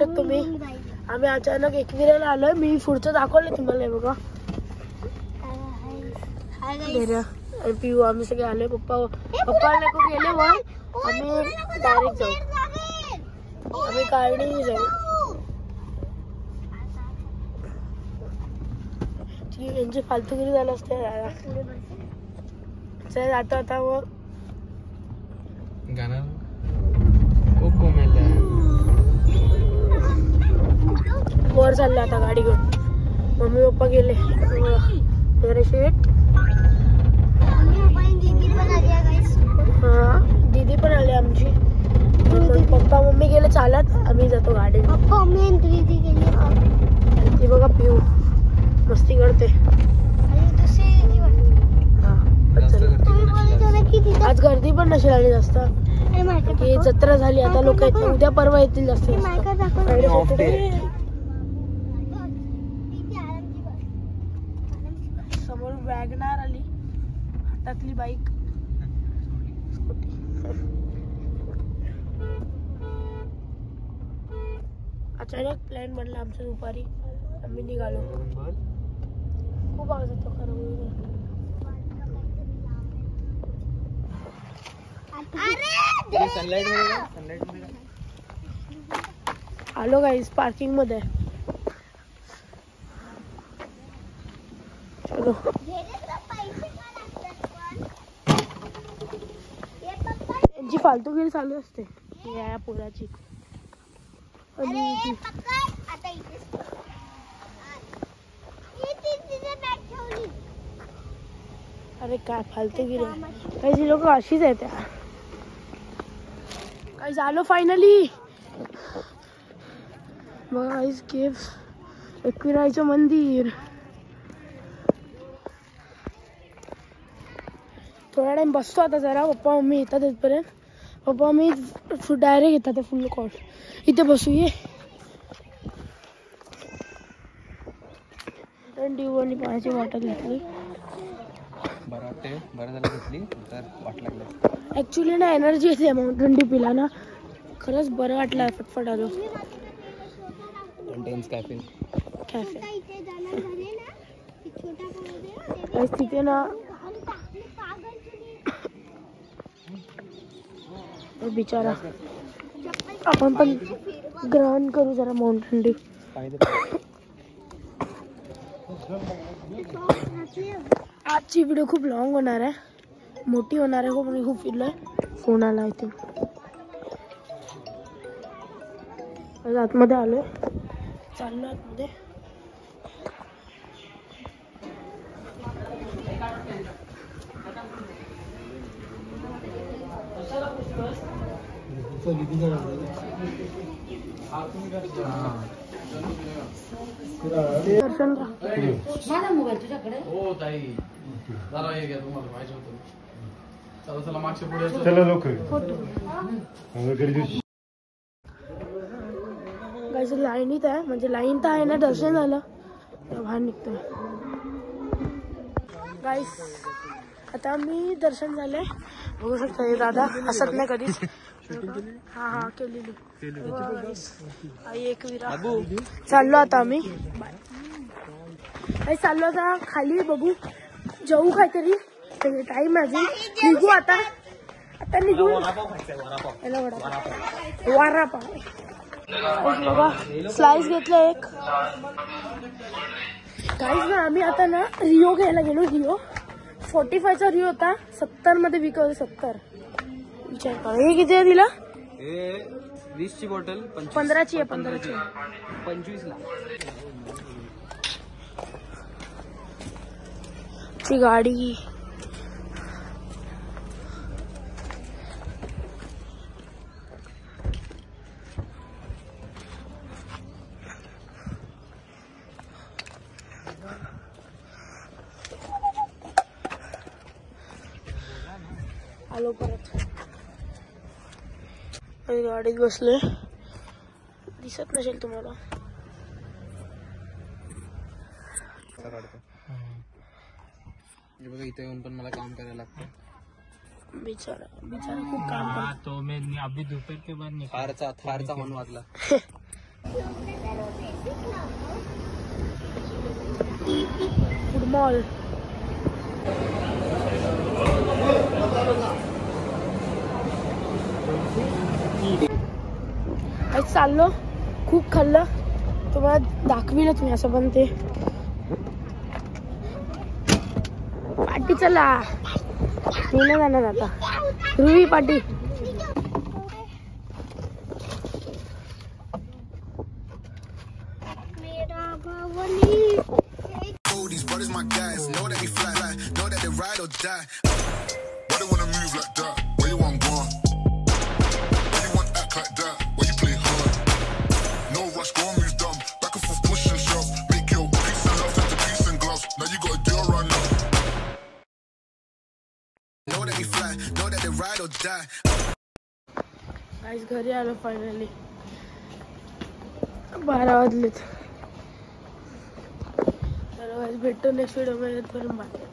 शकता तुम्ही. आम्ही अचानक एकविराला आलोय. मी पुढचं दाखवलं तुम्हाला. बघा आणि पिऊ आम्ही सगळे आलोय. पप्पा लोक गेले वर. आम्ही डायरेक्ट जाऊ. आम्ही काळणी जाऊ. यांची फालतूगिरी झालं असते. जातो आता मग वर चाललं आता गाडी घेऊन. मम्मी पप्पा गेले. तेरे शेट हा दीदी पण आली आमची. पप्पा मम्मी गेले चालत. आम्ही जातो गाडी. पप्पा मम्मी दीदी गेली. ती बघा पिऊ मस्ती करते. आज गर्दी पण नसेल आली जास्त. जत्रा झाली आता. लोक येतील उद्या परवा येतील जास्त. समोर वॅगनार आली. हातातली बाईक. अचानक प्लॅन बनला आमच्या दुपारी. आम्ही निघालो. खूप आवाज येतो खरं. आलो गाईस पार्किंग मध्ये. चलो यांची फालतूगिरी चालू असते या पोराची. अरे काय फालतूगिरी. काही लोक अशीच आहेत. काही झालं फायनली. बघा गाईस केव्ह एकविराईचं मंदिर. थोडा टाइम बसतो आता जरा. पप्पा मम्मी येतात इथपर्यंत. पप्पा मम्मी डायरेक्ट येतात फुल कॉल. इथे बसू ये. डिओनी पाण्याची बॉटल घेतली. ऍक्च्युली ना एनर्जी येते माउंटेन ड्यू पिला ना. खरंच बरं वाटलं. फटफट आलो. कॅफे तिथे ना बिचारा. आपण पण ग्रहण करू जरा माउंटेन ड्यू. आजची व्हिडिओ खूप लॉंग होणार आहे. मोठी होणार आहे. खूप फिरलोय. फोन आला इथे. आतमध्ये आलोय. चाललो आतमध्ये. दर्शन माझा मोबाईल तुझ्याकडे. हो ताई जरा हे घ्या. तुम्हाला पाहिजे होतं. चला मागच्या पुढे चला लवकर. गाईस लाईनीत आहे. म्हणजे लाईन तर आहे ना. दर्शन झालं बाहेर निघतोय. गाईस आता मी दर्शन झालंय. बघू शकता हे दादा हसत नाही कधीच. हा केलेली. आई एकविरा. चाललो आता आम्ही. चाललो आता खाली. बघू जाऊ काहीतरी. टाइम अजून. निघू आता. निघू. वडापाव बघा. स्लाइस घेतलं एक. काहीच ना आम्ही आता ना रिओ घ्यायला गेलो. रिओ 45चा रिओ होता. 70 मध्ये विकवलं. 70 विचार करा. हे किती दिला. 20ची बॉटल 15ची आहे. 15ची 25ला. ची गाडी. आलो परत. गाडीत बसलोय. दिसत नसेल तुम्हाला. बघा इथे येऊन पण मला काम करायला लागतं. बिचारा खूप काम करतो. तो मैं अभी दोपहर के बाद थारचा हॉर्न वाजला. Food mall. आज चाललो, खूप खाल्लं, तुम्हाला दाखवीलच मी असं. पण ते पार्टी चला, मी नाही जाणार आता. Rui party. These brothers my guys, know that we fly, know that they ride or die. Why they wanna move like that? Where you want go? Why you want act like that? Why you play hard? No rush, go and move dumb. Back and forth, push and shove. Make your peace and love into peace and gloves. Now you gotta do it right now. Know that we fly, know that they ride or die. Guys घरी आलो finally. 12 वाजलेत. तर भेटतो next video मध्ये.